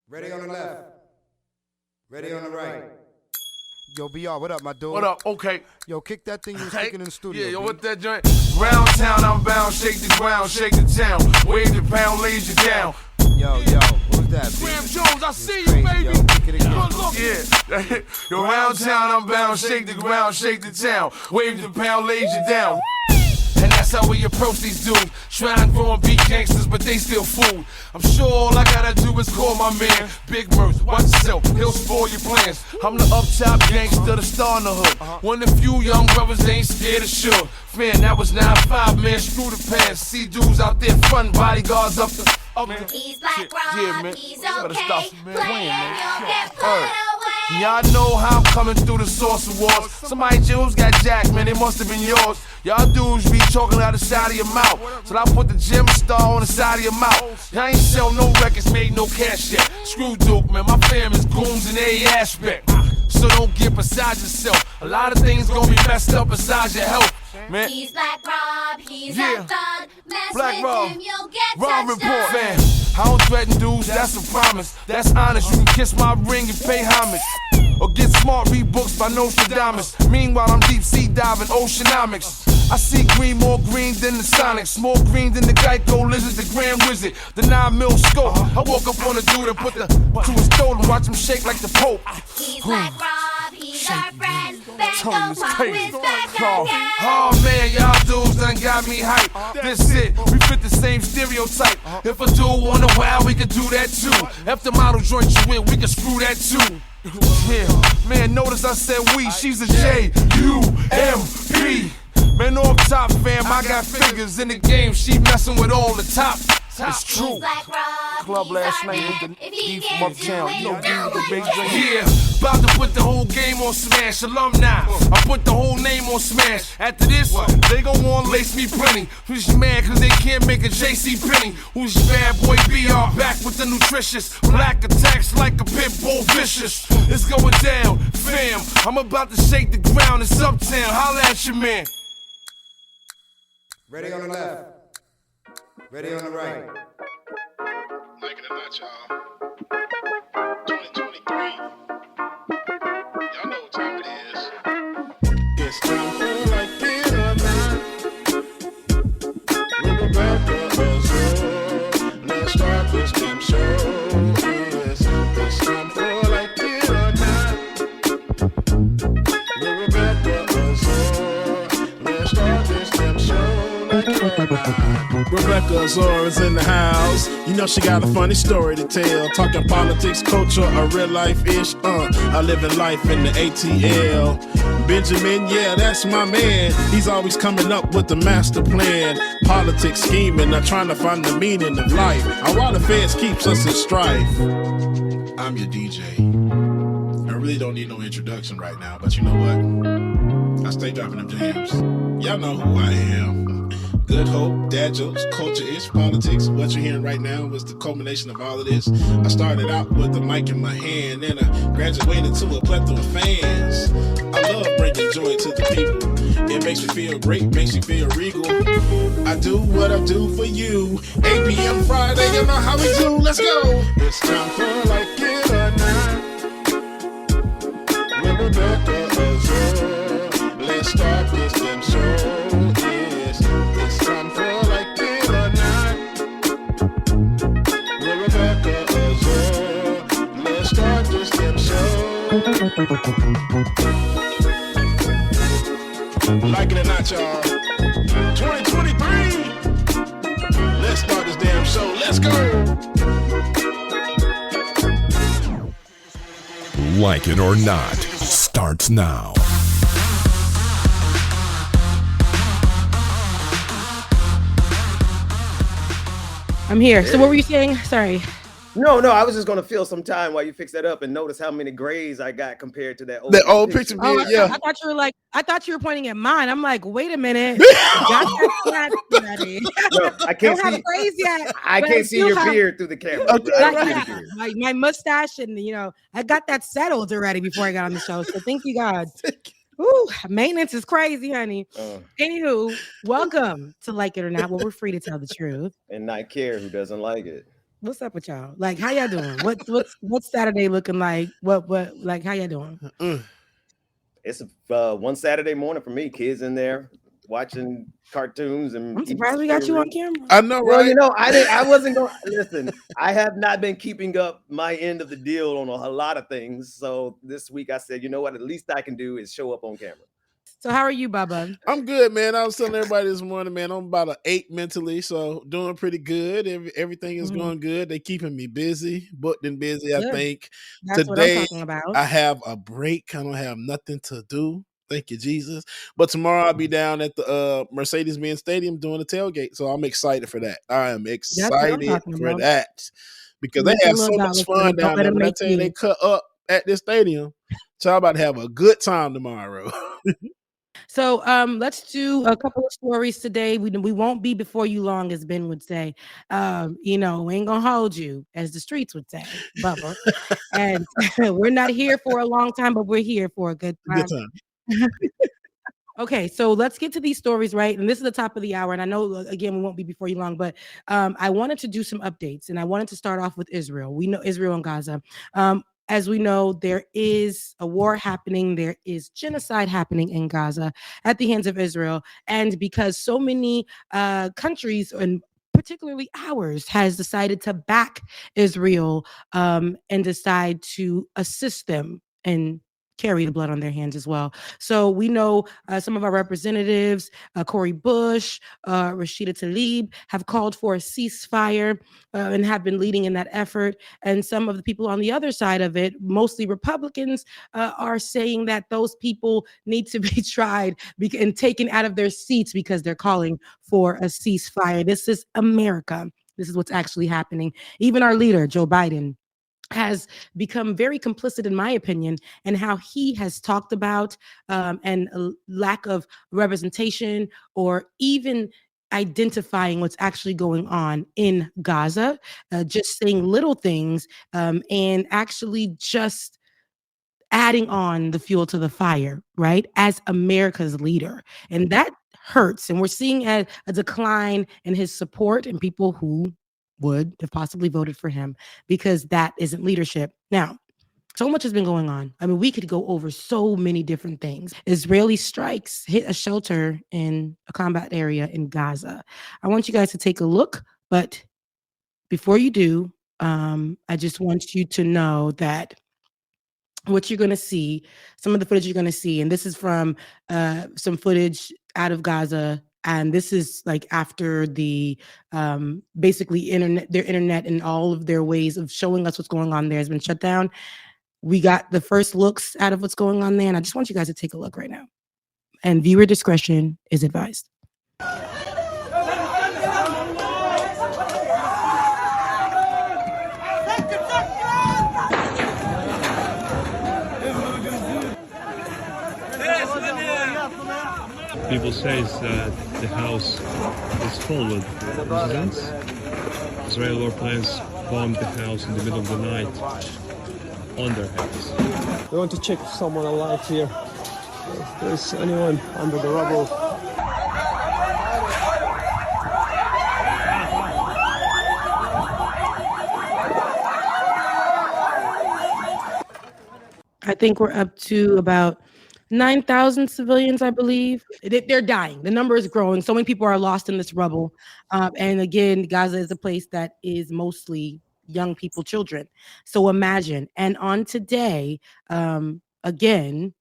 Ready on the left. Ready on the right. Yo, BR, what up, my dude? What up? Okay. Yo, kick that thing you was kicking in the studio. Yeah, yo, B. what that joint? Round town, I'm bound, shake the ground, shake the town. Wave the pound, lays you down. Yo, what was that, B? Graham Jones, I see you, Crazy, baby. yo. Kick it again. Yeah. Yo, round town, I'm bound, shake the ground, shake the town. Wave the pound, lays you down. And that's how we approach these dudes. Try and grow and be gangsters, but they still fool. I'm sure all I gotta do is call my man Big Mirth, watch yourself, he'll spoil your plans. I'm the up top gangster, the star in the hood. One of the few young brothers ain't scared of sure. Man, that was 9-5, man, screw the pants. See dudes out there frontin' bodyguards up the... He's like Rob, yeah, man. he's Better okay. stop Playing, you'll get put away. Y'all know how I'm coming through the Source Awards. Somebody jewels got jacked, man, it must have been yours. Y'all dudes be talking out the side of your mouth. So I put the gym star on the side of your mouth. Y'all ain't sell no records, made no cash yet. Screw Duke, man, my fam is goons in every aspect. So don't get beside yourself. A lot of things gonna be messed up beside your health, man. He's like Rob, he's Yeah. a thug. Mess Black with Rob. him, you'll get Rob touched report, up. man. I don't threaten dudes, that's a promise. That's honest, you can kiss my ring and pay homage. Or get smart, read books by Nostradamus. Meanwhile, I'm deep sea diving, oceanomics. I see green, more green than the Sonics. More green than the Geico lizard, the Grand Wizard. The 9mm scope. I woke up on a dude and put the to his throat and watch him shake like the Pope. He's like Rob, he's our friend. Back Tony up, is Pop crazy. is back Oh, again. oh man, y'all dudes done got me hyped. This it, we fit the same stereotype. If a dude want a wow, we can do that too. If the model joint you with, we can screw that too. Yeah, man, notice I said we, she's a J-U-M-P. Man, off top fam, I got figures in the game, she messing with all the top. It's true. He's like Rob, Club he's last our night man. with the If he beef from gets you uptown. in, You know, do with the what big you drink. do. Yeah, about to put the whole game on Smash. Alumni, I put the whole name on Smash. After this, they gon' want lace me plenty. Who's mad cause they can't make a JC Penny? Who's your bad boy BR back with the nutritious black attacks like a pit bull vicious. It's going down, fam. I'm about to shake the ground. It's uptown. Holla at your man. Ready on the left. Ready on the right. Like it or not, y'all. 2023. Y'all know what time it is. It's time for Like It or Not. With Rebecca Azor. Let's start this damn show. Yes, it's time for Like It or Not. With Rebecca Azor. Let's start this damn show. Like It or Not. Rebecca Azor is in the house. You know she got a funny story to tell. Talking politics, culture, or real life-ish. I live in life in the ATL. Benjamin, yeah, that's my man. He's always coming up with the master plan. Politics, scheming, not trying to find the meaning of life. Or why the feds keeps us in strife. I'm your DJ. I really don't need no introduction right now, but you know what? I stay dropping them jams. Y'all know who I am. Good hope, dad jokes, culture-ish, politics. What you're hearing right now was the culmination of all of this. I started out with the mic in my hand, and I graduated to a plethora of fans. I love bringing joy to the people. It makes me feel great, makes me feel regal. I do what I do for you. 8 p.m. Friday, you know how we do. Let's go. It's time for Like It or Not. With Rebecca Azor. Let's start this damn show. It's time for Like It or Not. With Rebecca Azor. Let's start this damn show. Like it or not, y'all. 2023. Let's start this damn show. Let's go. Like It or Not starts now. I'm here. So what were you saying? Sorry. No, I was just gonna feel some time while you fix that up and notice how many grays I got compared to that old picture. Oh, Yeah. I thought you were like, I thought you were pointing at mine. I'm like, wait a minute. Got that flat already. No, I can't Don't have see. praise yet. I but can't see still your have- beard through the camera. Like, I see the yeah, beard. my mustache and I got that settled already before I got on the show. So thank you, God. Ooh, maintenance is crazy, honey. Anywho, welcome to Like It or Not, where we're free to tell the truth. And not care who doesn't like it. What's up with y'all? Like, how y'all doing? What's Saturday looking like? What like how y'all doing? It's one Saturday morning for me. Kids in there watching cartoons and I'm surprised we got you on camera. I know, Well, right? you know, I wasn't going to listen. I have not been keeping up my end of the deal on a lot of things. So this week I said, you know what? At least I can do is show up on camera. So how are you, Bubba? I'm good, man. I was telling everybody this morning, man, I'm about an 8 mentally, so doing pretty good. Everything is going good. They keeping me busy, booked and busy. Good. I think That's what I'm today talking about. I have a break. I don't have nothing to do. Thank you, Jesus. But tomorrow I'll be down at the Mercedes-Benz Stadium doing the tailgate, so I'm excited for that. I am excited for that because they have so much fun down there. When I tell you they cut up at this stadium, so I'm about to have a good time tomorrow. So let's do a couple of stories today. We won't be before you long, as Ben would say. You know, we ain't gonna hold you, as the streets would say, Bubba. And we're not here for a long time, but we're here for a good time. Okay, so let's get to these stories, right? And this is the top of the hour. And I know, again, we won't be before you long, but I wanted to do some updates. And I wanted to start off with Israel. We know Israel and Gaza. As we know, there is a war happening. There is genocide happening in Gaza at the hands of Israel. And because so many countries, and particularly ours, has decided to back Israel and decide to assist them and carry the blood on their hands as well. So we know some of our representatives, Cori Bush, Rashida Tlaib, have called for a ceasefire and have been leading in that effort. And some of the people on the other side of it, mostly Republicans, are saying that those people need to be tried and taken out of their seats because they're calling for a ceasefire. This is America. This is what's actually happening. Even our leader, Joe Biden, has become very complicit, in my opinion, in how he has talked about and a lack of representation or even identifying what's actually going on in Gaza, just saying little things and actually just adding on the fuel to the fire, right? As America's leader. And that hurts. And we're seeing a decline in his support and people who would have possibly voted for him because that isn't leadership. Now, so much has been going on. I mean, we could go over so many different things. Israeli strikes hit a shelter in a combat area in Gaza. I want you guys to take a look, but before you do, I just want you to know that what you're going to see, some of the footage you're going to see, and this is from some footage out of Gaza. And this is like after the basically their internet and all of their ways of showing us what's going on there has been shut down. We got the first looks out of what's going on there. And I just want you guys to take a look right now. And viewer discretion is advised. People say that the house is full with residents. Israeli airplanes bombed the house in the middle of the night on their heads. We want to check if someone alive here. If there's anyone under the rubble. I think we're up to about 9,000 civilians, I believe. They're dying. The number is growing. So many people are lost in this rubble. And again, Gaza is a place that is mostly young people, children. So imagine. And on today, again,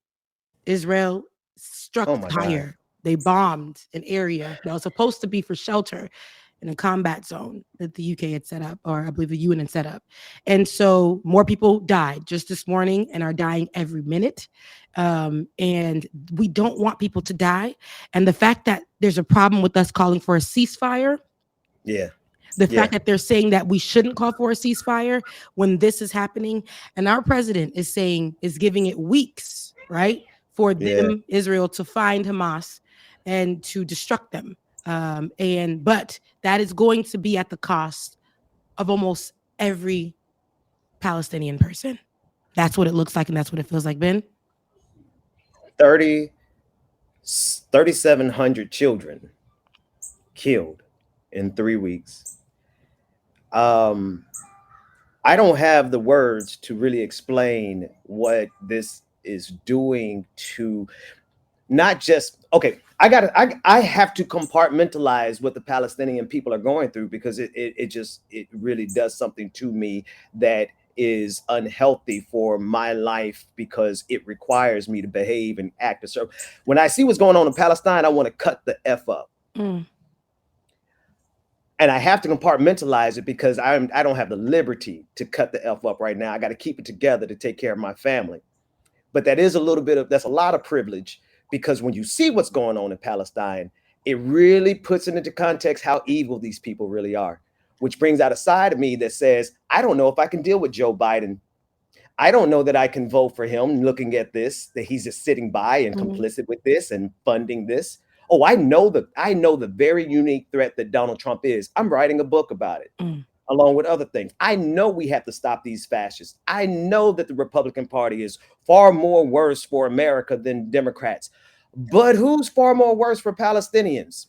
Israel struck higher. They bombed an area that was supposed to be for shelter in a combat zone that the UK had set up, or I believe the UN had set up. And so more people died just this morning and are dying every minute. And we don't want people to die. And the fact that there's a problem with us calling for a ceasefire. The fact that they're saying that we shouldn't call for a ceasefire when this is happening. And our president is giving it weeks, right? For them, Israel, to find Hamas and to destruct them. But that is going to be at the cost of almost every Palestinian person. That's what it looks like, and that's what it feels like, Ben. 3,700 children killed in 3 weeks. I don't have the words to really explain what this is doing to not just I have to compartmentalize what the Palestinian people are going through, because it really does something to me that is unhealthy for my life, because it requires me to behave and act a certain. When I see what's going on in Palestine, I want to cut the F up. Mm. And I have to compartmentalize it, because I don't have the liberty to cut the F up right now. I got to keep it together to take care of my family. But that's a lot of privilege, because when you see what's going on in Palestine, it really puts it into context how evil these people really are, which brings out a side of me that says, I don't know if I can deal with Joe Biden. I don't know that I can vote for him, looking at this, that he's just sitting by and complicit with this and funding this. Oh, I know the very unique threat that Donald Trump is. I'm writing a book about it, along with other things. I know we have to stop these fascists. I know that the Republican Party is far more worse for America than Democrats. But who's far more worse for Palestinians?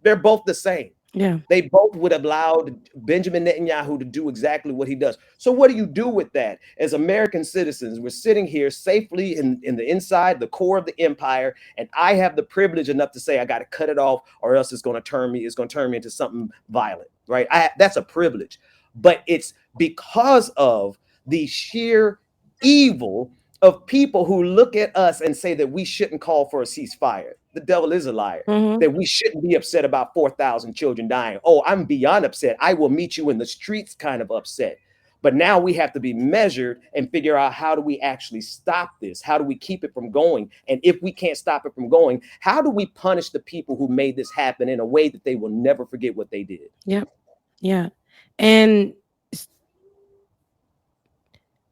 They're both the same. Yeah. They both would have allowed Benjamin Netanyahu to do exactly what he does. So what do you do with that? As American citizens, we're sitting here safely in the inside, the core of the empire, and I have the privilege enough to say I got to cut it off, or else it's going to turn me into something violent, right? That's a privilege. But it's because of the sheer evil of people who look at us and say that we shouldn't call for a ceasefire. The devil is a liar. That we shouldn't be upset about 4,000 children dying. Oh, I'm beyond upset. I will meet you in the streets kind of upset. But now we have to be measured and figure out, how do we actually stop this? How do we keep it from going? And if we can't stop it from going, how do we punish the people who made this happen in a way that they will never forget what they did? Yep. Yeah. And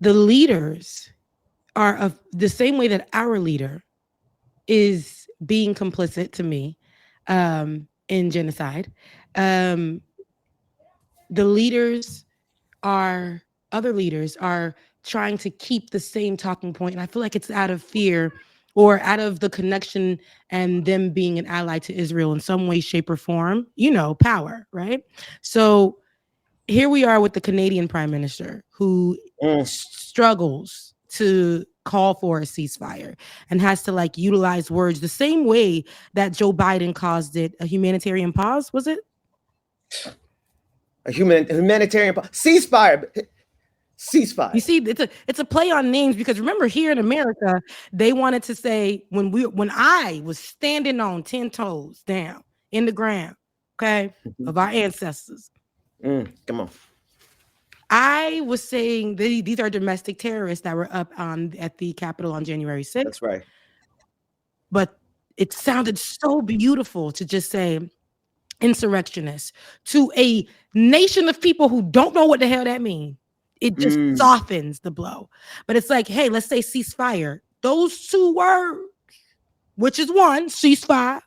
the leaders are of the same way that our leader is being complicit, to me, in genocide. The other leaders are trying to keep the same talking point. And I feel like it's out of fear, or out of the connection and them being an ally to Israel in some way, shape, or form, power, right? So here we are with the Canadian Prime Minister, who struggles to call for a ceasefire and has to utilize words the same way that Joe Biden caused it a humanitarian pause. Was it a humanitarian pause? Ceasefire? You see, it's a play on names, because remember, here in America, they wanted to say, when I was standing on 10 toes down in the ground, okay, of our ancestors. Come on. I was saying these are domestic terrorists that were up at the Capitol on January 6th. That's right. But it sounded so beautiful to just say insurrectionists to a nation of people who don't know what the hell that means. It just softens the blow. But it's like, hey, let's say ceasefire. Those two words, which is one, ceasefire.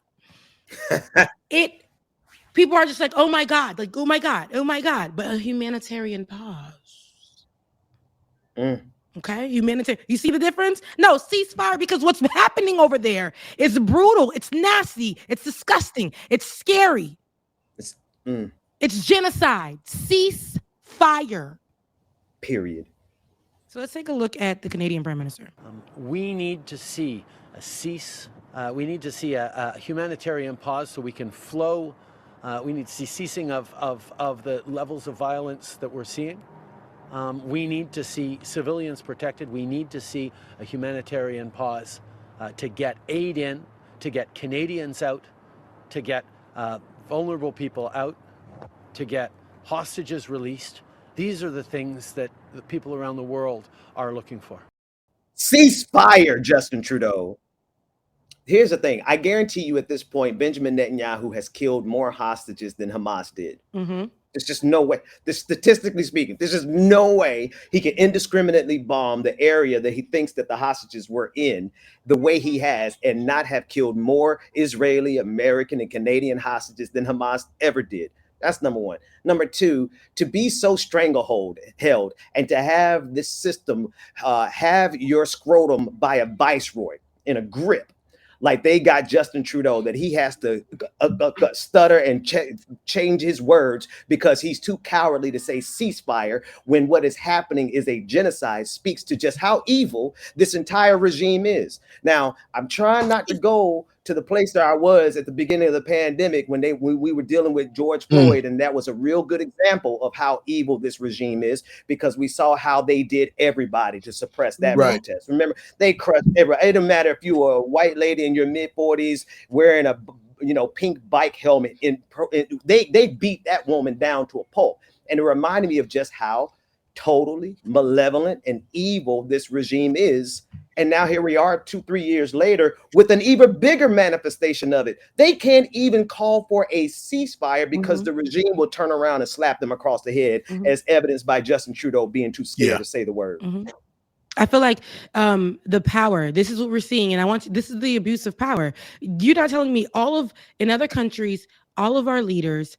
People are just like, oh my God, oh my God, oh my God. But a humanitarian pause. Okay, humanitarian. You see the difference? No, ceasefire, because what's happening over there is brutal. It's nasty. It's disgusting. It's scary. It's genocide. Ceasefire. Period. So let's take a look at the Canadian Prime Minister. We need to see we need to see a humanitarian pause so we can flow. We need to see ceasing of the levels of violence that we're seeing. We need to see civilians protected. We need to see a humanitarian pause to get aid in, to get Canadians out, to get vulnerable people out, to get hostages released. These are the things that the people around the world are looking for. Ceasefire, Justin Trudeau. Here's the thing. I guarantee you at this point, Benjamin Netanyahu has killed more hostages than Hamas did. There's just no way. Statistically speaking, there's just no way he can indiscriminately bomb the area that he thinks that the hostages were in the way he has and not have killed more Israeli, American, and Canadian hostages than Hamas ever did. That's number one. Number two, to be so held and to have this system have your scrotum by a viceroy in a grip, like they got Justin Trudeau that he has to stutter and change his words because he's too cowardly to say ceasefire when what is happening is a genocide, speaks to just how evil this entire regime is. Now, I'm trying not to go to the place that I was at the beginning of the pandemic when we were dealing with George Floyd, and that was a real good example of how evil this regime is, because we saw how they did everybody to suppress that protest. Remember, they crushed everybody. It didn't matter if you were a white lady in your mid-40s wearing a pink bike helmet. They beat that woman down to a pulp, and it reminded me of just how totally malevolent and evil this regime is. And now here we are 2-3 years later with an even bigger manifestation of it. They can't even call for a ceasefire because the regime will turn around and slap them across the head, as evidenced by Justin Trudeau being too scared to say the word. I feel like the power, this is what we're seeing. And this is the abuse of power. You're not telling me in other countries, all of our leaders,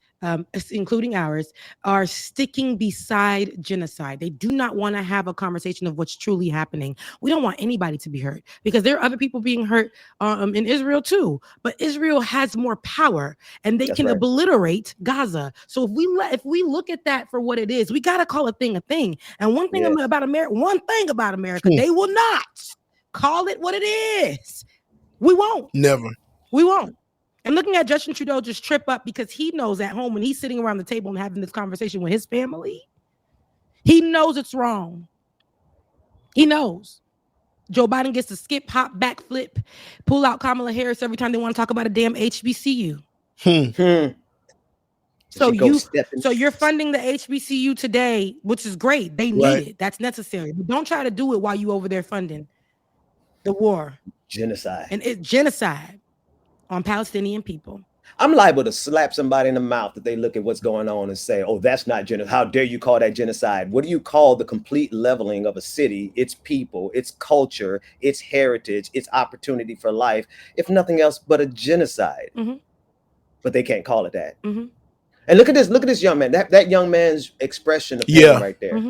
including ours, are sticking beside genocide. They do not want to have a conversation of what's truly happening. We don't want anybody to be hurt, because there are other people being hurt in Israel too. But Israel has more power, and they can obliterate Gaza. So if we look at that for what it is, we got to call a thing a thing. And one thing about America, they will not call it what it is. We won't. Never. We won't. And looking at Justin Trudeau just trip up because he knows at home when he's sitting around the table and having this conversation with his family, he knows it's wrong. He knows. Joe Biden gets to skip, hop, backflip, pull out Kamala Harris every time they want to talk about a damn HBCU. So you're funding the HBCU today, which is great. They need it. That's necessary. But don't try to do it while you over there funding the war. Genocide. And it's genocide on Palestinian people. I'm liable to slap somebody in the mouth if they look at what's going on and say, oh, that's not genocide. How dare you call that genocide? What do you call the complete leveling of a city, its people, its culture, its heritage, its opportunity for life, if nothing else but a genocide? But they can't call it that. And look at this young man, that young man's expression of pain right there.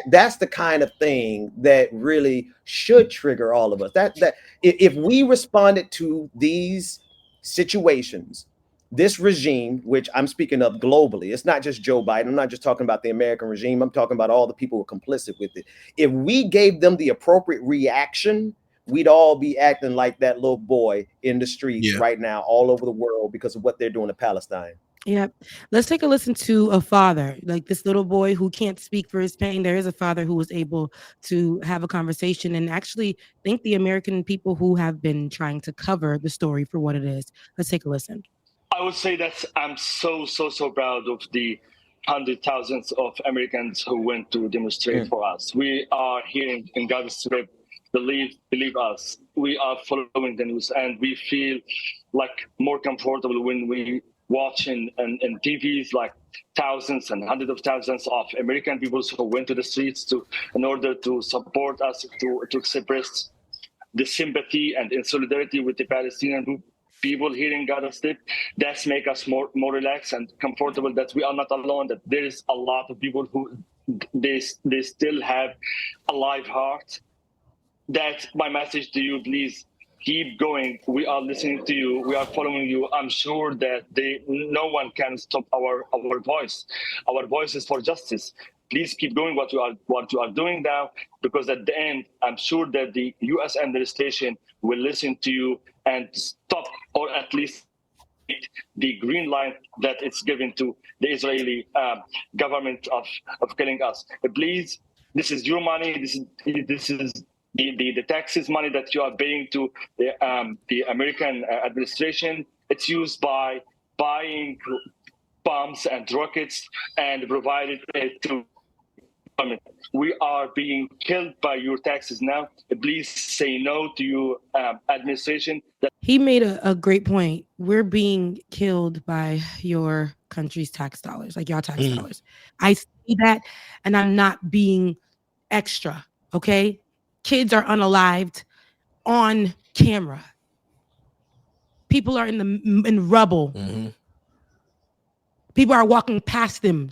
That's the kind of thing that really should trigger all of us. That if we responded to these situations, this regime, which I'm speaking of globally, it's not just Joe Biden. I'm not just talking about the American regime. I'm talking about all the people who are complicit with it. If we gave them the appropriate reaction, we'd all be acting like that little boy in the streets right now, all over the world, because of what they're doing to Palestine. Yeah. Let's take a listen to a father, like this little boy who can't speak for his pain. There is a father who was able to have a conversation and actually thank the American people who have been trying to cover the story for what it is. Let's take a listen. I would say that I'm so proud of the hundreds of thousands of Americans who went to demonstrate for us. We are here in Gaza Strip. Believe us, we are following the news, and we feel like more comfortable when we watching and TVs like thousands and hundreds of thousands of American people who went to the streets in order to support us, to express the sympathy and in solidarity with the Palestinian people here in Gaza Strip. That's make us more relaxed and comfortable that we are not alone, that there is a lot of people who they still have a live heart. That's my message to you. Please keep going. We are listening to you. We are following you. I'm sure that no one can stop our voice. Our voice is for justice. Please keep going what you are doing now, because at the end, I'm sure that the U.S. administration will listen to you and stop, or at least the green light that it's given to the Israeli government of killing us. Please, this is your money. This is the taxes money that you are paying to the American administration. It's used by buying bombs and rockets and provided it to government. We are being killed by your taxes now. Please say no to your administration. He made a great point. We're being killed by your country's tax dollars, like your tax dollars. I see that, and I'm not being extra, okay? Kids are unalived on camera. People are in rubble. People are walking past them.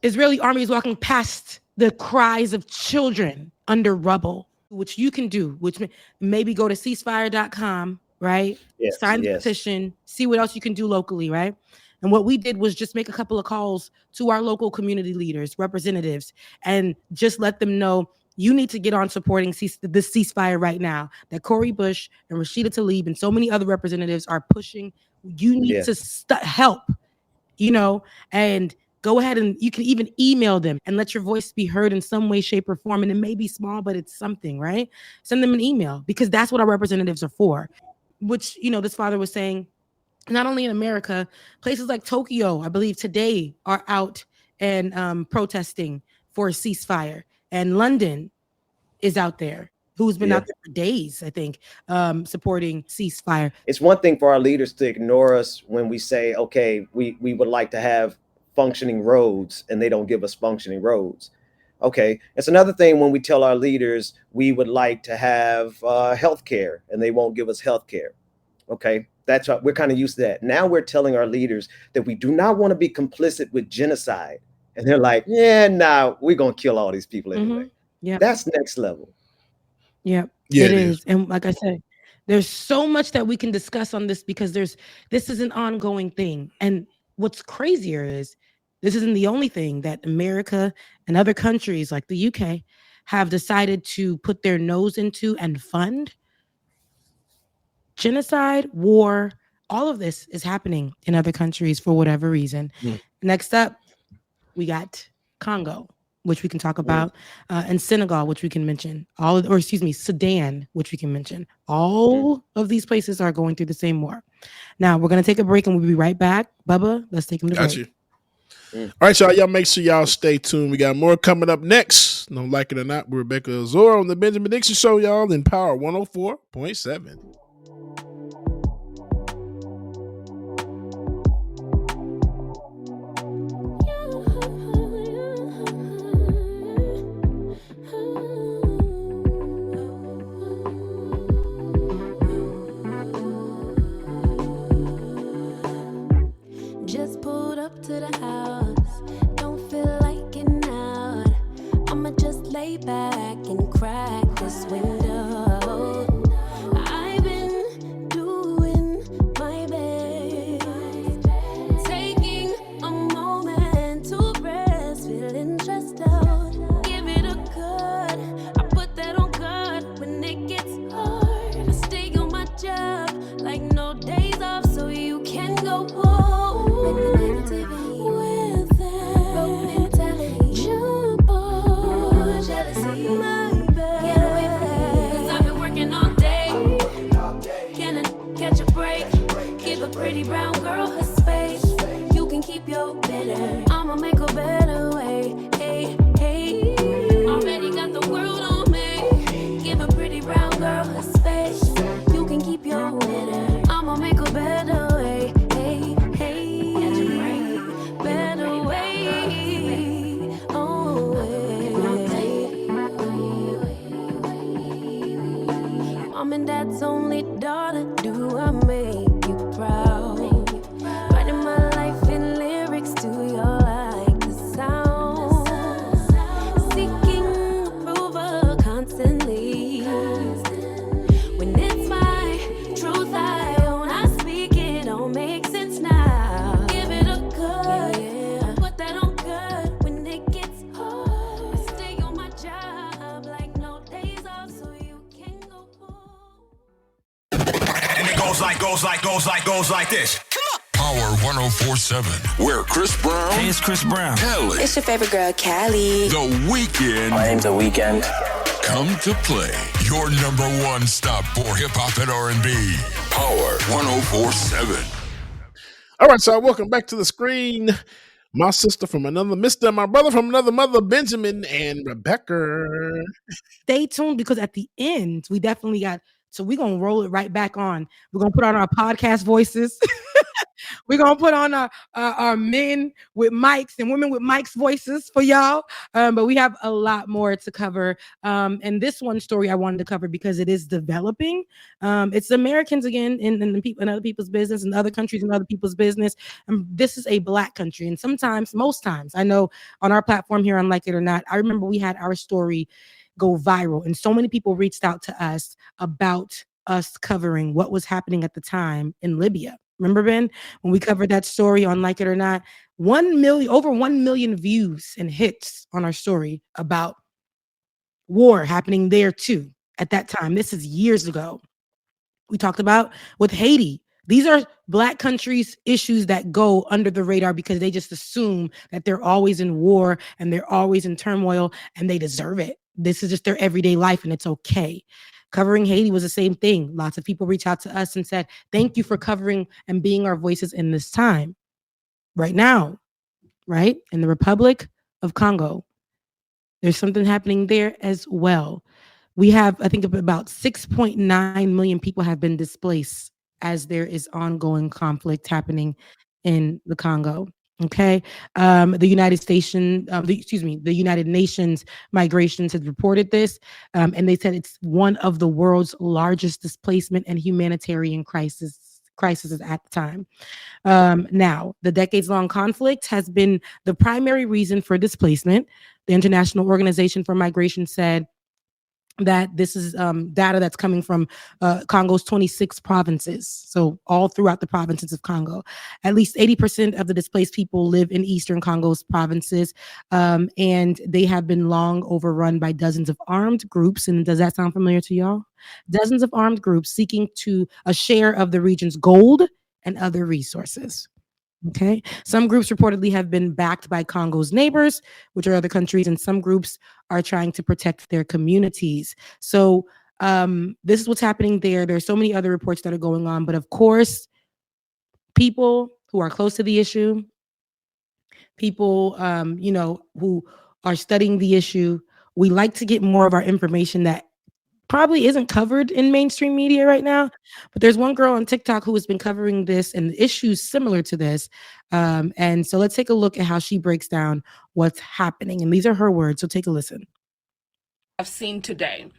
Israeli army is walking past the cries of children under rubble. which you can do, which maybe go to ceasefire.com, right? Yes, Sign the yes. petition, see what else you can do locally, right? And what we did was just make a couple of calls to our local community leaders, representatives, and just let them know you need to get on supporting this ceasefire right now. That Cori Bush and Rashida Tlaib and so many other representatives are pushing. You need to help, and go ahead and you can even email them and let your voice be heard in some way, shape, or form. And it may be small, but it's something, right? Send them an email because that's what our representatives are for. Which, this father was saying, not only in America, places like Tokyo, I believe today, are out and protesting for a ceasefire. And London is out there, who's been out there for days, I think, supporting ceasefire. It's one thing for our leaders to ignore us when we say, okay, we would like to have functioning roads, and they don't give us functioning roads. Okay, it's another thing when we tell our leaders we would like to have health care, and they won't give us health care. Okay, that's what we're kind of used to that. Now we're telling our leaders that we do not want to be complicit with genocide. And they're like, yeah, nah, we're going to kill all these people anyway. Yeah, that's next level. Yeah, it is. And like I said, there's so much that we can discuss on this because this is an ongoing thing. And what's crazier is this isn't the only thing that America and other countries like the UK have decided to put their nose into and fund. Genocide, war, all of this is happening in other countries for whatever reason. Next up, we got Congo, which we can talk about, and Senegal, which we can mention. Sudan, which we can mention. All of these places are going through the same war. Now, we're going to take a break and we'll be right back. Bubba, let's take him to break. You. All right, y'all. Y'all make sure y'all stay tuned. We got more coming up next. No, like it or not, we're Rebecca Azor on the Benjamin Dixon Show, y'all, in Power 104.7. Just pulled up to the house, don't feel like getting out. I'ma just lay back and crack this window. I've been doing my best, taking a moment to rest, feeling stressed out. Give it a cut, I put that on God when it gets hard. I stay on my job like no days off, so you can go home. With that broke mentality, jump on jealousy, my bad. Get away from me, 'cause I've been working all day. Can I catch a break? Give a pretty brown girl her space. You can keep your bitter, I'ma make a better way. Hey, hey, already got the world on me. Give a pretty brown girl her space. You can keep your bitter, I'ma make a better way. Mom and Dad's only daughter, do I make you proud? Writing my life in lyrics, do you like the sound? Seeking approval constantly. When it's my truth I own, I speak it, don't make sense now. Give it a cut, put that on good when it gets hard. I stay on my job like no days off, so you can go home. And it goes like this. Power 104.7. Where Chris Brown. Hey, it's Chris Brown. Kelly. It's your favorite girl, Callie. The Weeknd. My name's The Weeknd. Come to play. Your number one stop for hip hop and R&B. Power 104.7. All right, so welcome back to the screen. My sister from another mister, my brother from another mother, Benjamin and Rebecca. Stay tuned because at the end, we definitely got, so we're going to roll it right back on. We're going to put on our podcast voices. We're going to put on our men with mics and women with mics voices for y'all. But we have a lot more to cover. And this one story I wanted to cover because it is developing. It's Americans again in other people's business and other countries in other people's business. And this is a Black country. And sometimes, most times, I know on our platform here on Like It or Not, I remember we had our story go viral. And so many people reached out to us about us covering what was happening at the time in Libya. Remember, Ben, when we covered that story on Like It or Not, over 1 million views and hits on our story about war happening there too at that time. This is years ago. We talked about with Haiti. These are Black countries' issues that go under the radar because they just assume that they're always in war and they're always in turmoil and they deserve it. This is just their everyday life and it's okay. Covering Haiti was the same thing. Lots of people reached out to us and said, thank you for covering and being our voices in this time. Right now, right? In the Republic of Congo, there's something happening there as well. We have, I think, about 6.9 million people have been displaced as there is ongoing conflict happening in the Congo. Okay, the the United Nations Migrations has reported this, and they said it's one of the world's largest displacement and humanitarian crises at the time. Now, the decades-long conflict has been the primary reason for displacement. The International Organization for Migration said that this is data that's coming from Congo's 26 provinces. So all throughout the provinces of Congo, at least 80% of the displaced people live in Eastern Congo's provinces. And they have been long overrun by dozens of armed groups. And does that sound familiar to y'all? Dozens of armed groups seeking to a share of the region's gold and other resources. Okay. Some groups reportedly have been backed by Congo's neighbors, which are other countries, and some groups are trying to protect their communities. So this is what's happening there. There's so many other reports that are going on, but of course, people who are close to the issue, people who are studying the issue, we like to get more of our information that probably isn't covered in mainstream media right now, but there's one girl on TikTok who has been covering this and issues similar to this. And so let's take a look at how she breaks down what's happening. And these are her words, so take a listen. I've seen today.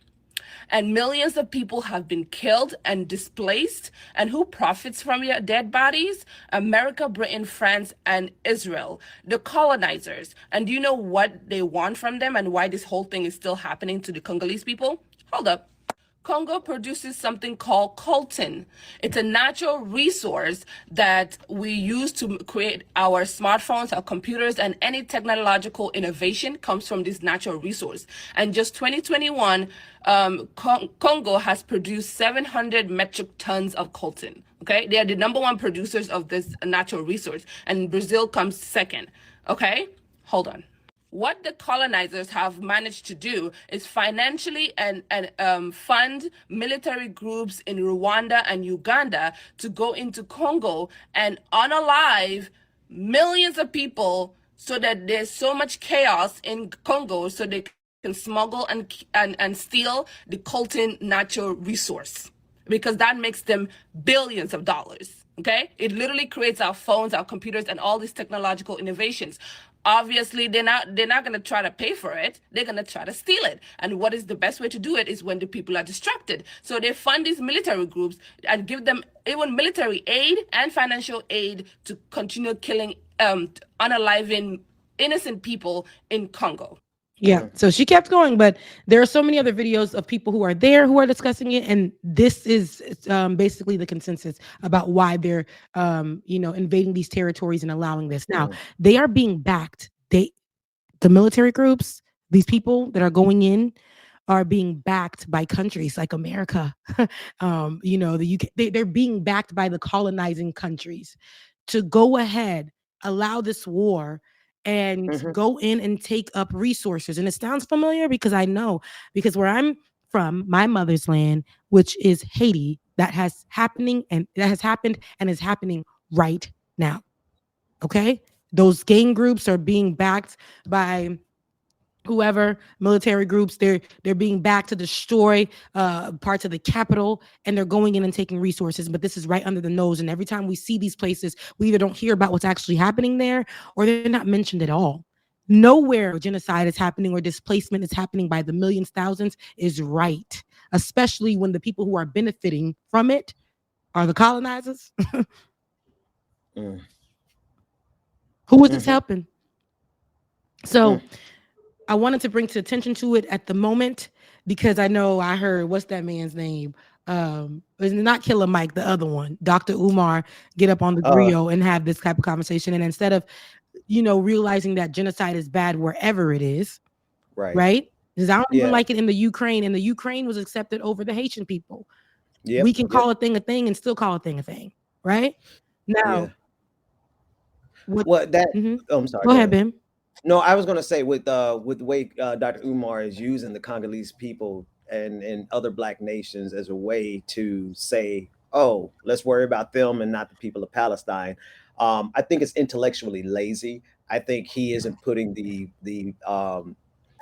And millions of people have been killed and displaced. And who profits from your dead bodies? America, Britain, France, and Israel, the colonizers. And do you know what they want from them and why this whole thing is still happening to the Congolese people? Hold up. Congo produces something called coltan. It's a natural resource that we use to create our smartphones, our computers, and any technological innovation comes from this natural resource. And just 2021, Congo has produced 700 metric tons of coltan. Okay, they are the #1 producers of this natural resource, and Brazil comes second. Okay, hold on. What the colonizers have managed to do is financially and fund military groups in Rwanda and Uganda to go into Congo and unalive millions of people so that there's so much chaos in Congo so they can smuggle and steal the coltan natural resource, because that makes them billions of dollars. Okay, it literally creates our phones, our computers, and all these technological innovations. Obviously, they're not going to try to pay for it. They're going to try to steal it. And what is the best way to do it is when the people are distracted. So they fund these military groups and give them even military aid and financial aid to continue killing, unaliving innocent people in Congo. Yeah, so she kept going, but there are so many other videos of people who are there who are discussing it, and this is basically the consensus about why they're invading these territories and allowing this. Now, they are being backed. The military groups, these people that are going in, are being backed by countries like America, the UK. They're being backed by the colonizing countries to go ahead, allow this war, and go in and take up resources. And it sounds familiar because I know, because where I'm from, my mother's land, which is Haiti, that has happened and is happening right now. Okay? Those gang groups are being backed by whoever, military groups. They're being backed to destroy parts of the capital, and they're going in and taking resources. But this is right under the nose, and every time we see these places, we either don't hear about what's actually happening there, or they're not mentioned at all. Nowhere genocide is happening or displacement is happening by the millions, thousands is right, especially when the people who are benefiting from it are the colonizers. Who is this helping? So I wanted to bring to attention to it at the moment because I know I heard, what's that man's name? It's not Killer Mike, the other one, Dr. Umar, get up on the griot and have this type of conversation. And instead of, realizing that genocide is bad wherever it is, right? Because I don't even like it in the Ukraine, and the Ukraine was accepted over the Haitian people. We can call a thing and still call a thing, right? Now, I'm sorry. Go ahead, Ben. No, I was going to say with the way Dr. Umar is using the Congolese people and other Black nations as a way to say, oh, let's worry about them and not the people of Palestine. I think it's intellectually lazy. I think he isn't putting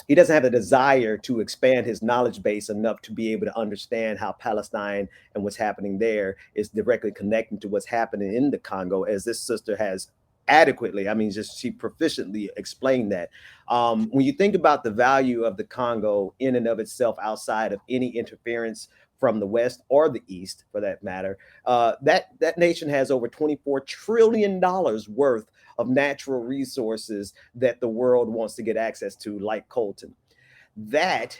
he doesn't have the desire to expand his knowledge base enough to be able to understand how Palestine and what's happening there is directly connecting to what's happening in the Congo, as this sister has adequately, she proficiently explained that. When you think about the value of the Congo in and of itself, outside of any interference from the West or the East, for that matter, that nation has over $24 trillion worth of natural resources that the world wants to get access to, like coltan. That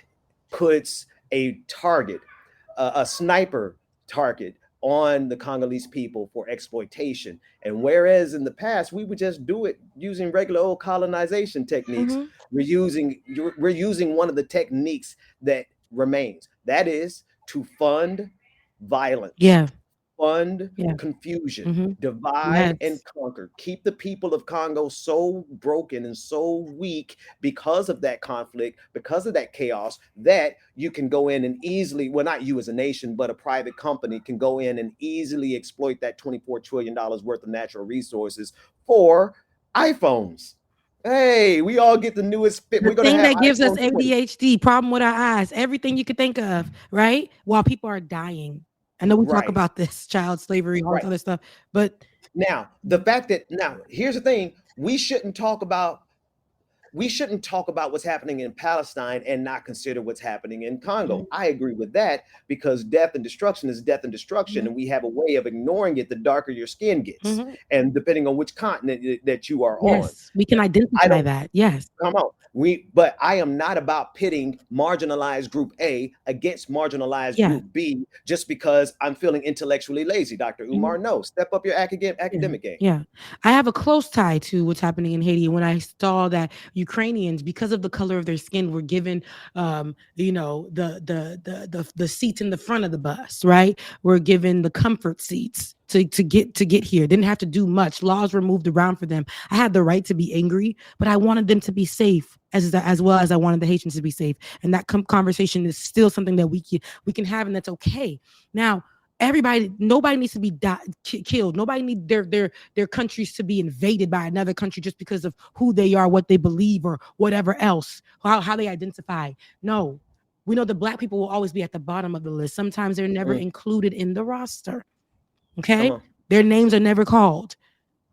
puts a target, a sniper target, on the Congolese people for exploitation. And whereas in the past we would just do it using regular old colonization techniques, we're using one of the techniques that remains. That is to fund violence. Fund confusion, divide and conquer, keep the people of Congo so broken and so weak because of that conflict, because of that chaos, that you can go in and easily, well, not you as a nation, but a private company can go in and easily exploit that $24 trillion worth of natural resources for iPhones. Hey, we all get the newest. The thing that gives us ADHD, problem with our eyes, everything you could think of, right? While people are dying. I know we talk about this, child slavery, all this other stuff, but now the fact that here's the thing: we shouldn't talk about what's happening in Palestine and not consider what's happening in Congo. I agree with that, because death and destruction is death and destruction, and we have a way of ignoring it the darker your skin gets, and depending on which continent that you are on. We can identify that. Yes, come on. But I am not about pitting marginalized group A against marginalized group B just because I'm feeling intellectually lazy. Dr. Umar, no, step up your academic game. Yeah, I have a close tie to what's happening in Haiti. When I saw that Ukrainians, because of the color of their skin, were given, the seats in the front of the bus, right? Were given the comfort seats to get here. Didn't have to do much. Laws were moved around for them. I had the right to be angry, but I wanted them to be safe as well as I wanted the Haitians to be safe. And that conversation is still something that we can have, and that's okay. Now, nobody needs to be killed. Nobody needs their countries to be invaded by another country just because of who they are, what they believe, or whatever else, how they identify. No, we know the Black people will always be at the bottom of the list. Sometimes they're never included in the roster. Okay, their names are never called,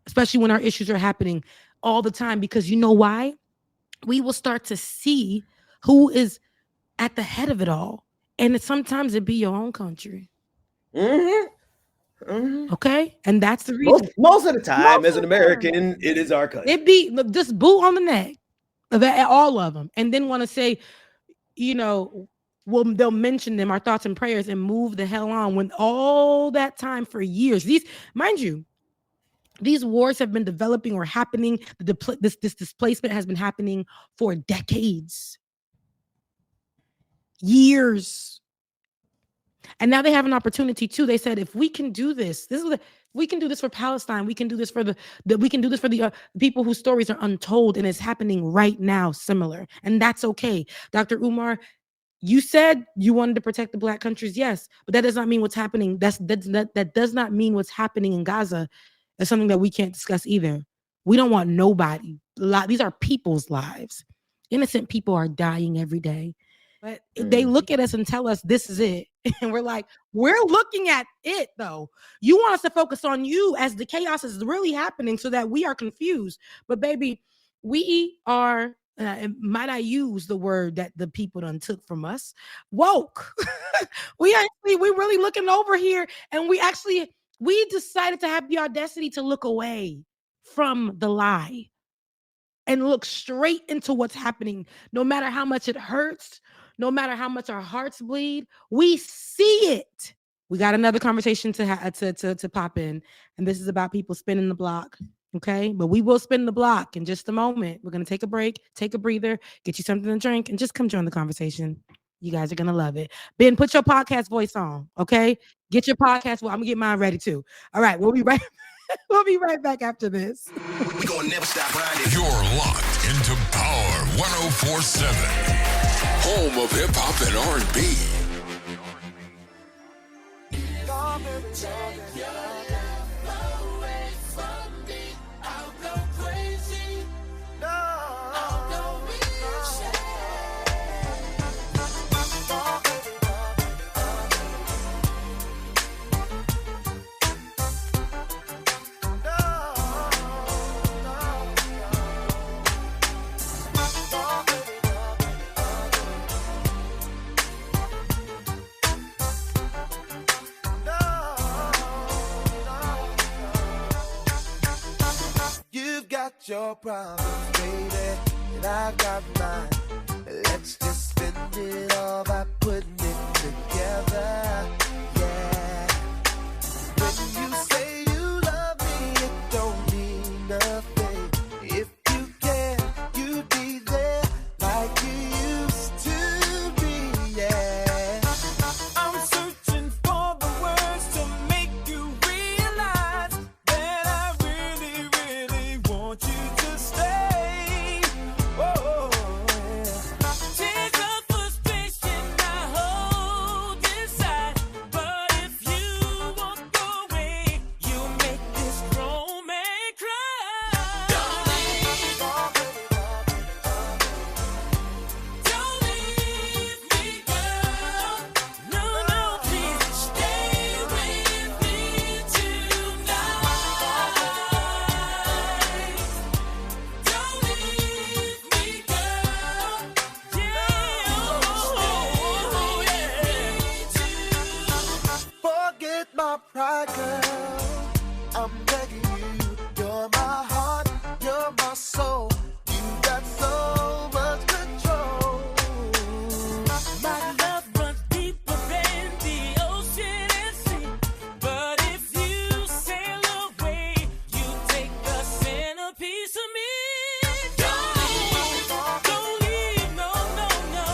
especially when our issues are happening all the time, because you know why? We will start to see who is at the head of it all, and sometimes it be your own country. Okay, and that's the reason. Most of the time, as an American, it is our country. It be just boot on the neck of all of them, and then want to say, well, they'll mention them, our thoughts and prayers, and move the hell on. When all that time for years, mind you, these wars have been developing or happening. This displacement has been happening for decades, years. And now they have an opportunity too. They said, if we can do this, we can do this for Palestine. We can do this for we can do this for the people whose stories are untold, and it's happening right now. Similar, and that's okay. Dr. Umar, you said you wanted to protect the Black countries, yes, but that does not mean what's happening. That does not mean what's happening in Gaza is something that we can't discuss either. We don't want nobody. These are people's lives. Innocent people are dying every day. But they look at us and tell us this is it. And we're like, we're looking at it though. You want us to focus on you as the chaos is really happening so that we are confused. But baby, we are, might I use the word that the people done took from us, woke. We're really looking over here, and we decided to have the audacity to look away from the lie. and look straight into what's happening, no matter how much it hurts, no matter how much our hearts bleed, we see it. We got another conversation to pop in, and this is about people spinning the block. Okay, but we will spin the block in just a moment. We're gonna take a break, take a breather, get you something to drink, and just come join the conversation. You guys are gonna love it. Ben, put your podcast voice on. Okay, get your podcast. Well, I'm gonna get mine ready too. All right, we'll be right. We'll be right back after this. We gonna never stop grinding. You're locked into Power 104.7, home of hip hop and R&B. You've got your problems, baby, and I've got mine. Let's just spend it all by putting it together. Yeah. When you say you love me, it don't mean nothing. If you care, you'd be there like you used to be. Yeah. I'm searching for the words to make you realize that I really, really want you to stay. Oh, yeah. Tears of frustration I hold inside, but if you walk away, you make this grown man cry. Don't leave, don't leave me, girl. No, no, please stay with me tonight. Don't leave me, girl. Yeah, oh, yeah. Forget my pride, girl. I'm begging you. You're my heart, you're my soul. You got so much control. My love runs deeper than the ocean and sea. But if you sail away, you take the centerpiece of me. Don't leave, no, no, no.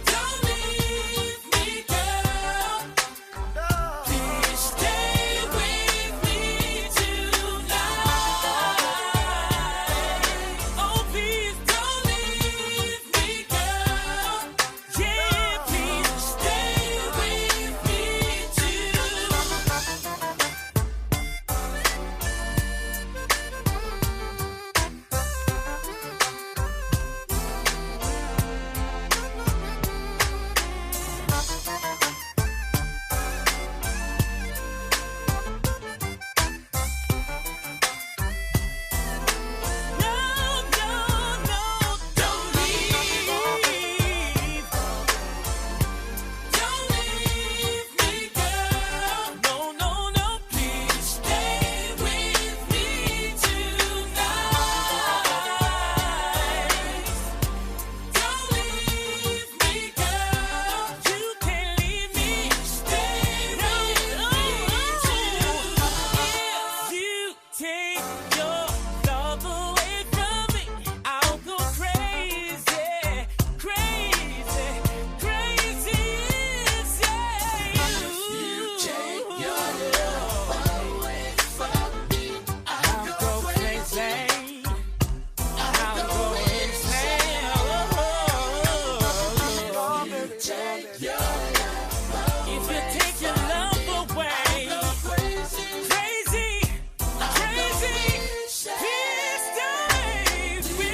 Don't leave me, girl. Please stay with me tonight. Oh, please don't leave me, girl. Yeah, please stay with me too. No, no, no, don't leave. Don't leave me, girl. No, no, no, please stay with me tonight. Don't leave me, girl. You can't leave me. Stay with me too. If you take your love away from me, I'll go crazy, crazy, crazy inside. You take your love away from me, I'll go crazy, I'll go insane. If you take your love away, crazy, crazy, please stay with me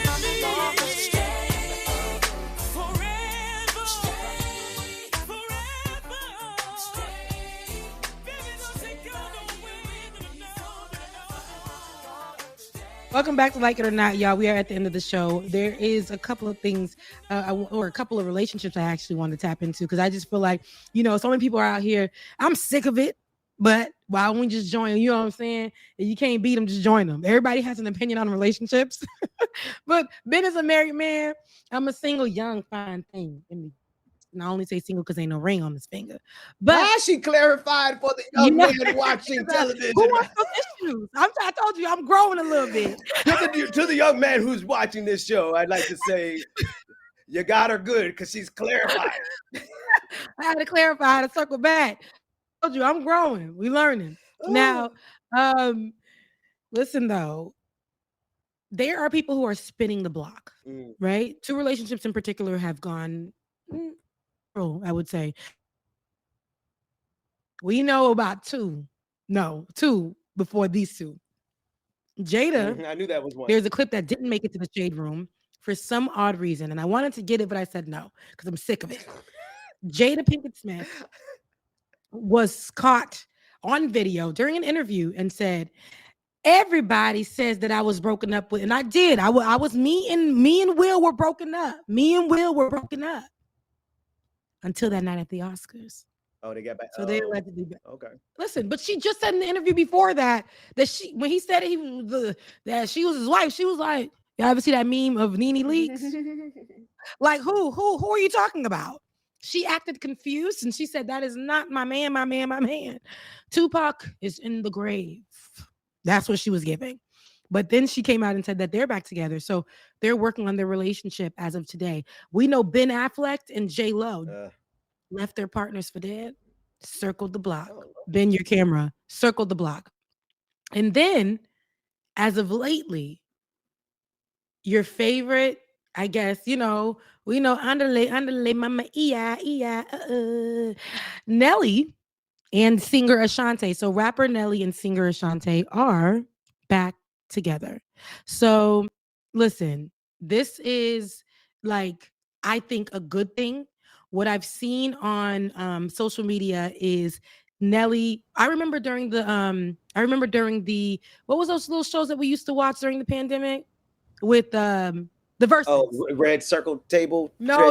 forever, forever. Baby, don't take your love away. Welcome back to Like It or Not, y'all. We are at the end of the show. There is a couple of things, or a couple of relationships I actually want to tap into, because I just feel like, so many people are out here. I'm sick of it, but Why don't we just join? You know what I'm saying? If you can't beat them, just join them. Everybody has an opinion on relationships. But Ben is a married man. I'm a single, young, fine thing. And I only say single because ain't no ring on his finger. But why she clarified for the young man watching television? Who wants those issues? I told you I'm growing a little bit. To the young man who's watching this show, I'd like to say you got her good because she's clarified. I had to clarify, I had to circle back. I told you I'm growing. We learning. Now, listen though, there are people who are spinning the block, right? Two relationships in particular have gone, I would say. We know about two before these two. Jada, I knew that was one. There's a clip that didn't make it to the shade room for some odd reason, and I wanted to get it, but I said no because I'm sick of it. Jada Pinkett Smith was caught on video during an interview and said, everybody says that I was broken up with, and I did. I was me and Will were broken up. Me and Will were broken up until that night at the Oscars. Oh, they got back. So they allegedly. Okay. Listen, but she just said in the interview before that she, when he said that she was his wife, she was like, "Y'all ever see that meme of Nene Leakes? Like who are you talking about?" She acted confused and she said, "That is not my man, my man, my man. Tupac is in the grave." That's what she was giving. But then she came out and said that they're back together. So they're working on their relationship as of today. We know Ben Affleck and J-Lo left their partners for dead, circled the block. Ben, your camera, circled the block. And then, as of lately, your favorite, I guess, we know, underlay, mama, Nelly and singer Ashanti. So rapper Nelly and singer Ashanti are back together. So listen, this is I think a good thing. What I've seen on social media is Nelly. I remember during the what was those little shows that we used to watch during the pandemic with the Versus? Oh, Red Circle Table. No,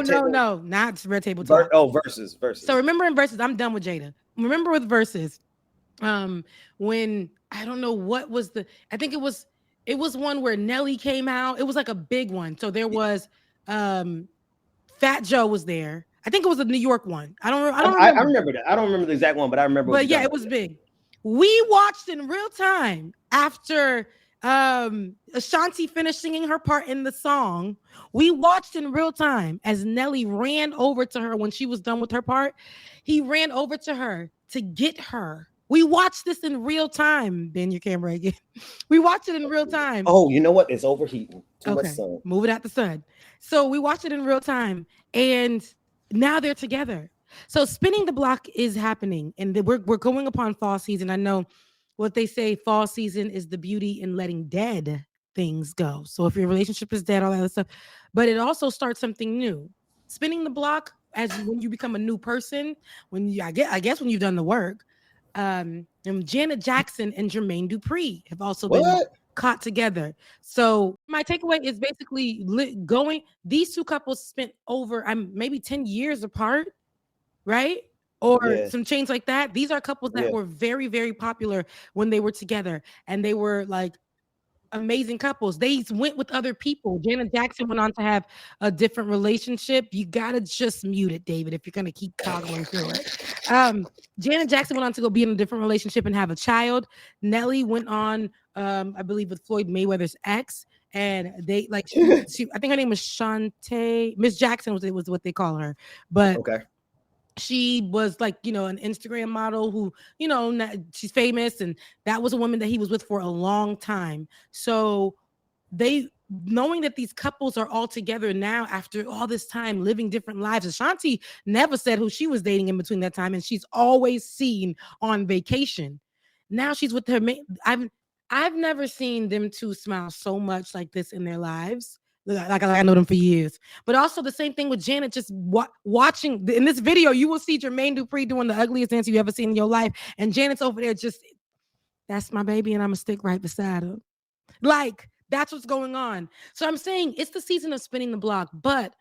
not Red Table. Versus. So remember in Versus, I'm done with Jada. Remember with Versus, when I don't know what was I think it was one where Nelly came out. It was like a big one. So there was Fat Joe was there. I think it was a New York one. I remember that. I don't remember the exact one, but I remember. But yeah, it was big. We watched in real time after Ashanti finished singing her part in the song. We watched in real time as Nelly ran over to her when she was done with her part. He ran over to her to get her. We watched this in real time. Ben, your camera again. We watched it in real time. Oh, you know what? It's overheating. Too much sun. Move it out the sun. So we watched it in real time, and now they're together. So spinning the block is happening, and we're going upon fall season. I know what they say, fall season is the beauty in letting dead things go. So if your relationship is dead, all that other stuff, but it also starts something new. Spinning the block as when you become a new person, I guess when you've done the work. And Janet Jackson and Jermaine Dupri have also been caught together. So my takeaway is basically these two couples spent over maybe 10 years apart, right? Or some change like that. These are couples that were very, very popular when they were together, and they were like amazing couples. They went with other people. Janet Jackson went on to have a different relationship. You gotta just mute it, David, if you're gonna keep toggling through it. Janet Jackson went on to go be in a different relationship and have a child. Nelly went on, I believe, with Floyd Mayweather's ex, and they she I think her name was Shantae. Miss Jackson was what they call her, but she was an Instagram model who, she's famous, and that was a woman that he was with for a long time. So knowing that these couples are all together now after all this time living different lives. Ashanti never said who she was dating in between that time, and she's always seen on vacation. Now she's with her mate. I've never seen them two smile so much like this in their lives. Like I know them for years. But also the same thing with Janet, just watching in this video, you will see Jermaine Dupri doing the ugliest dance you ever seen in your life. And Janet's over there that's my baby, and I'm gonna stick right beside her. Like, that's what's going on. So I'm saying it's the season of spinning the block, but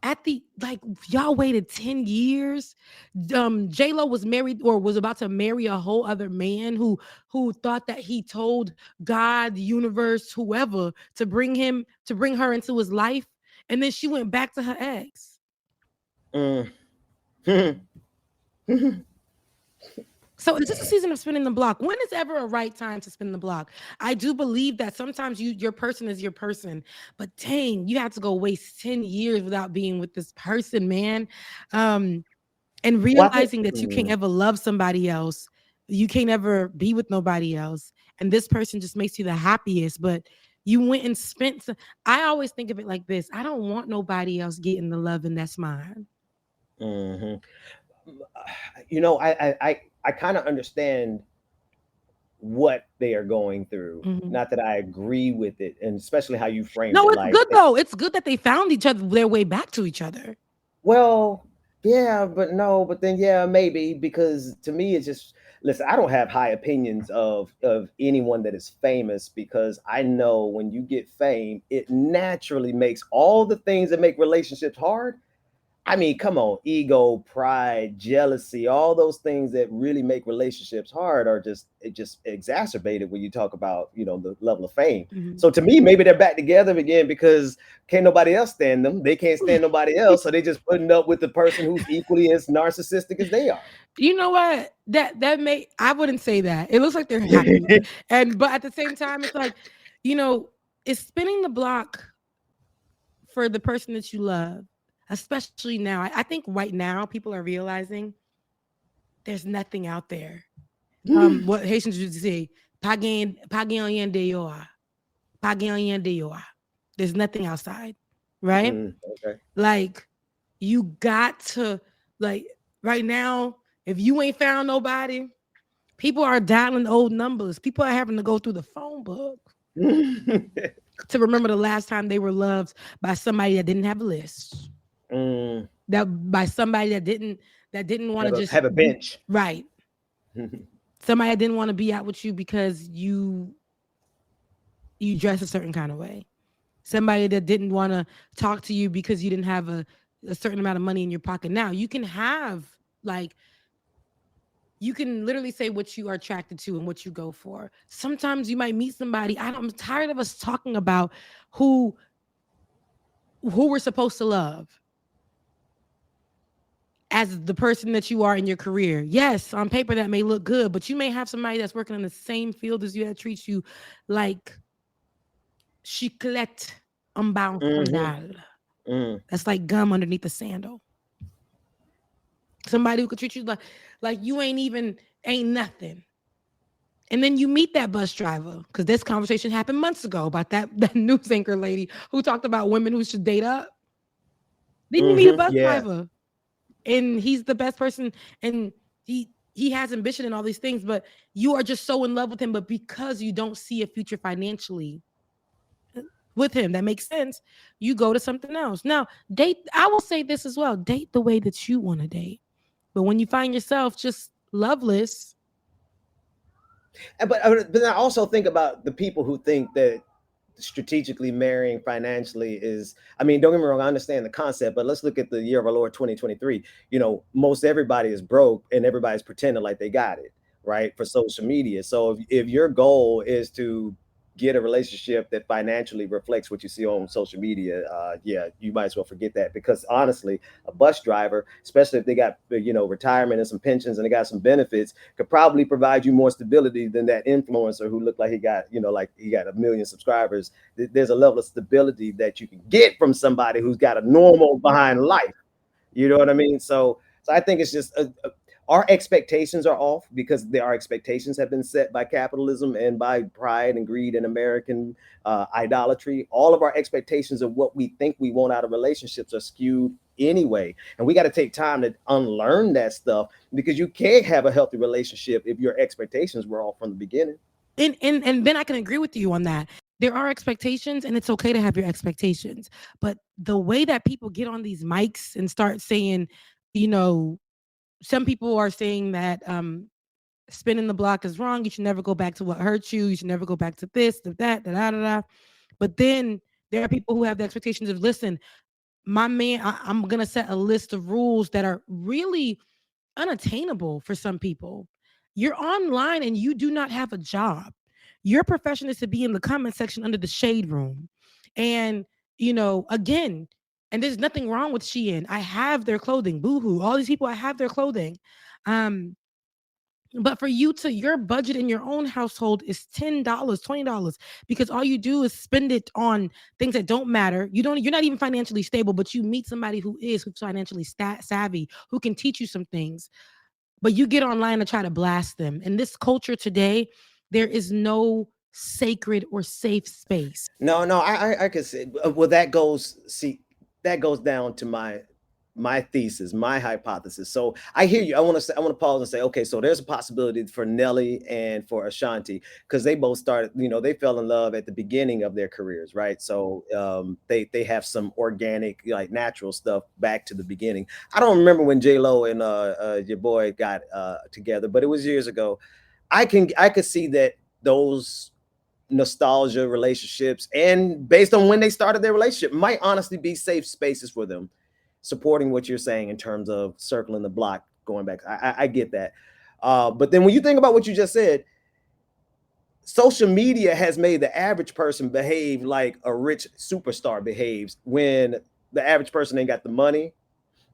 At the like, y'all waited 10 years. J-Lo was married or was about to marry a whole other man who thought that he told God, the universe, whoever to bring her into his life, and then she went back to her ex. So is this a season of spinning the block? When is ever a right time to spin the block? I do believe that sometimes your person is your person, but dang, you have to go waste 10 years without being with this person, man. And realizing that you can't ever love somebody else, you can't ever be with nobody else, and this person just makes you the happiest, but you went and spent I always think of it like this: I don't want nobody else getting the love, and that's mine. You know, I kind of understand what they are going through. Not that I agree with it, and especially how you framed No, it. it's Like, good though. It's good that they found each other, their way back to each other. well, yeah, but no, but then yeah, maybe, because to me it's just, listen, I don't have high opinions of anyone that is famous, because I know when you get fame, it naturally makes all the things that make relationships hard. I mean, come on, ego, pride, jealousy, all those things that really make relationships hard are just exacerbated when you talk about, you know, the level of fame. So to me, maybe they're back together again because can't nobody else stand them. They can't stand nobody else, so they just putting up with the person who's equally as narcissistic as they are. You know what? I wouldn't say that. It looks like they're happy. But at the same time, it's like, you know, it's spinning the block for the person that you love, especially now. I think right now people are realizing there's nothing out there. What Haitians used to say, there's nothing outside, right? Okay. Like, you got to, like, right now, if you ain't found nobody, people are dialing old numbers. People are having to go through the phone book to remember the last time they were loved by somebody that didn't have a list. That by somebody that didn't want to just have a bench. Right. Somebody that didn't want to be out with you because you dress a certain kind of way. Somebody that didn't want to talk to you because you didn't have a certain amount of money in your pocket. Now you can have, like, you can literally say what you are attracted to and what you go for. Sometimes you might meet somebody. I'm tired of us talking about who we're supposed to love as the person that you are in your career. Yes, on paper that may look good, but you may have somebody that's working in the same field as you that treats you like chiclette en bas sandal. That's like gum underneath the sandal. Somebody who could treat you like you ain't nothing. And then you meet that bus driver, because this conversation happened months ago about that news anchor lady who talked about women who should date up. Then you meet a bus driver, and he's the best person, and he has ambition and all these things, but you are just so in love with him. But because you don't see a future financially with him that makes sense, you go to something else. Now, date, I will say this as well, date the way that you want to date. But when you find yourself just loveless. But I also think about the people who think that strategically marrying financially is, I mean, don't get me wrong, I understand the concept, but let's look at the year of our Lord 2023. You know, most everybody is broke and everybody's pretending like they got it, right? For social media. So if your goal is to get a relationship that financially reflects what you see on social media, you might as well forget that, because honestly, a bus driver, especially if they got, you know, retirement and some pensions and they got some benefits, could probably provide you more stability than that influencer who looked like he got, you know, like he got 1 million subscribers. There's a level of stability that you can get from somebody who's got a normal behind life. You know what I mean? So I think it's just our expectations are off, because our expectations have been set by capitalism and by pride and greed and American idolatry. All of our expectations of what we think we want out of relationships are skewed anyway. And we got to take time to unlearn that stuff, because you can't have a healthy relationship if your expectations were off from the beginning. And Ben, I can agree with you on that. There are expectations, and it's okay to have your expectations. But the way that people get on these mics and start saying, you know, some people are saying that spinning the block is wrong. You should never go back to what hurt you. You should never go back to this, to that, da, da, da, da. But then there are people who have the expectations of, listen, my man, I'm gonna set a list of rules that are really unattainable for some people. You're online and you do not have a job. Your profession is to be in the comment section under the shade room. And, again, and there's nothing wrong with Shein. I have their clothing. Boohoo. All these people, I have their clothing. But for your budget in your own household is $10, $20, because all you do is spend it on things that don't matter. You're not even financially stable, but you meet somebody who's financially savvy, who can teach you some things. But you get online to try to blast them. In this culture today, there is no sacred or safe space. No, I could say, well, that goes down to my thesis, my hypothesis. So I hear you. I want to pause and say, okay, so there's a possibility for Nelly and for Ashanti, because they both started, they fell in love at the beginning of their careers, right? So they have some organic, like natural stuff back to the beginning. I don't remember when J-Lo and your boy got together, but it was years ago. I could see that those nostalgia relationships, and based on when they started their relationship, might honestly be safe spaces for them, supporting what you're saying in terms of circling the block, going back. I get that. But then when you think about what you just said, social media has made the average person behave like a rich superstar behaves, when the average person ain't got the money,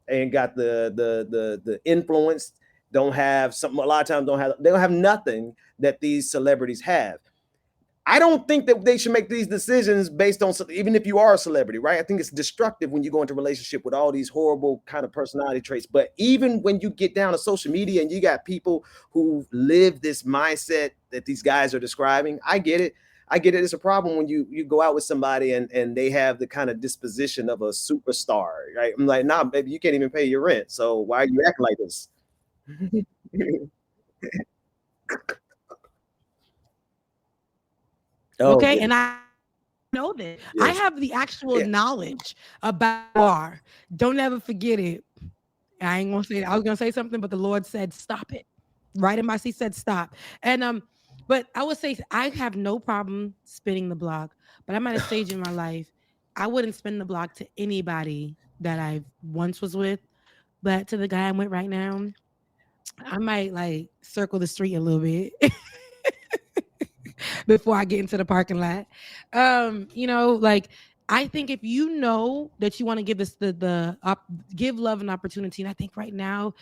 ain't got the influence, don't have something, a lot of times they don't have nothing that these celebrities have. I don't think that they should make these decisions based on, even if you are a celebrity, right? I think it's destructive when you go into a relationship with all these horrible kind of personality traits. But even when you get down to social media and you got people who live this mindset that these guys are describing, I get it. It's a problem when you go out with somebody and they have the kind of disposition of a superstar, right? I'm like, nah, baby, you can't even pay your rent. So why are you acting like this? Okay, and I know that. Yes. I have the actual knowledge about war. Don't ever forget it. I ain't gonna say it. I was gonna say something, but the Lord said, stop it. Right in my seat said stop. And but I would say I have no problem spinning the block, but I'm at a stage in my life, I wouldn't spin the block to anybody that I once was with, but to the guy I'm with right now, I might like circle the street a little bit. Before I get into the parking lot. Like I think if you know that you want to give this give love an opportunity, and I think right now,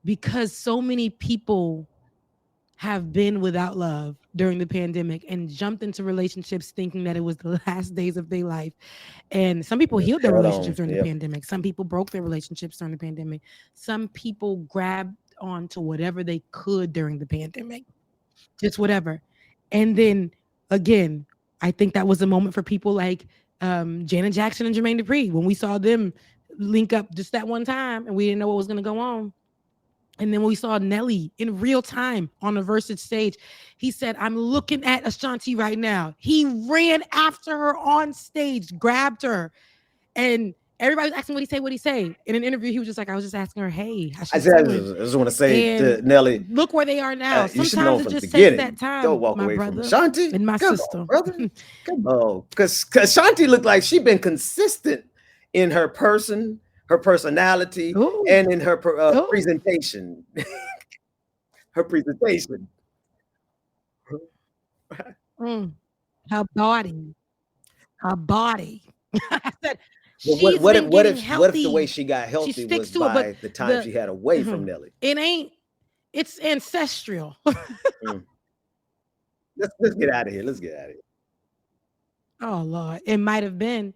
because so many people have been without love during the pandemic and jumped into relationships thinking that it was the last days of their life. And some people healed their relationships during the pandemic. Some people broke their relationships during the pandemic. Some people grabbed onto whatever they could during the pandemic, just whatever. And then again, I think that was a moment for people like Janet Jackson and Jermaine Dupri, when we saw them link up just that one time and we didn't know what was going to go on. And then when we saw Nelly in real time on a Versus stage, he said, I'm looking at Ashanti right now. He ran after her on stage, grabbed her, and everybody was asking what he say. In an interview, he was just like, I was just asking her, hey, how she's doing? I just want to say to Nelly, look where they are now. Sometimes it just takes that time. Don't walk away from Ashanti and my sister. Brother. Come on. Because Ashanti looked like she'd been consistent in her person, her personality, and in her presentation. Her presentation. Her body. I said, what if the way she got healthy was by the time she had away from Nelly? It's ancestral. Let's get out of here. Oh Lord, it might have been.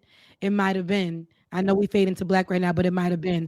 I know we fade into black right now, but it might have been.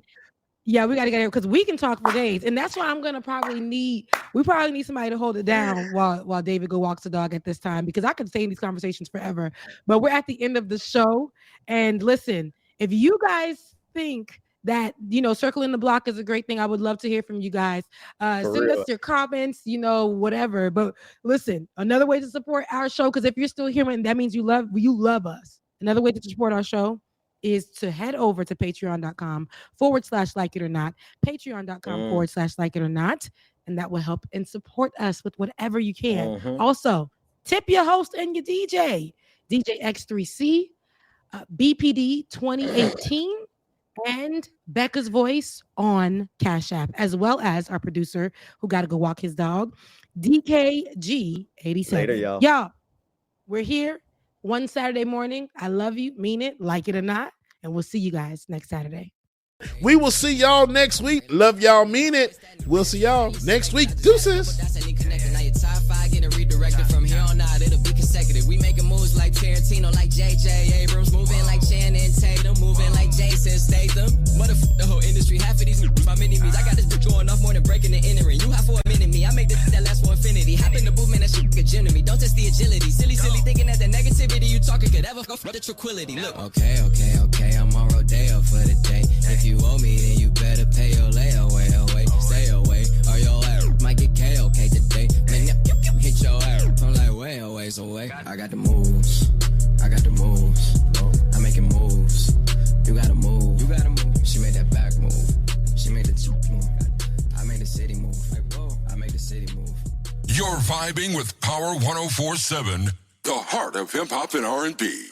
Yeah, we got to get here because we can talk for days, and that's why I'm gonna probably need somebody to hold it down while David go walks the dog at this time, because I could stay in these conversations forever. But we're at the end of the show, and listen, if you guys think that circling the block is a great thing, I would love to hear from you guys. Send us your comments, whatever. But listen, another way to support our show, because if you're still here, that means you love us. Another way to support our show is to head over to patreon.com/like-it-or-not, patreon.com/like-it-or-not, and that will help and support us with whatever you can. Also, tip your host and your DJ X3C, BPD 2018. and Becca's Voice on Cash App, as well as our producer who got to go walk his dog, DKG87. Later, y'all. Y'all, we're here one Saturday morning. I love you, mean it, like it or not, and we'll see you guys next Saturday. We will see y'all next week. Love y'all, mean it. We'll see y'all next week. Deuces. Redirected from here on out, it'll be consecutive. We making moves like Tarantino, like J.J. Abrams, moving like Channing Tatum, moving like Jason Statham. Motherfucker, the whole industry, half of these my mini-me's. I got this bitch going off more than breaking and entering. You have for a minute me, I make this that last for infinity. Hop in the booth, man, that shit a gym to me. Don't test the agility. Silly thinking that the negativity you talking could ever go for the tranquility. Look, okay, I'm on Rodeo for the day. If you owe me, then you better pay your layaway, stay away, or your ass might get KOK today. Man, hit your ass. I'm like way away. I got the moves. I'm making moves. You gotta move. She made that back move. She made the cheek move. I made the city move. I made the city move. You're vibing with Power 104.7, the heart of hip hop and R&B.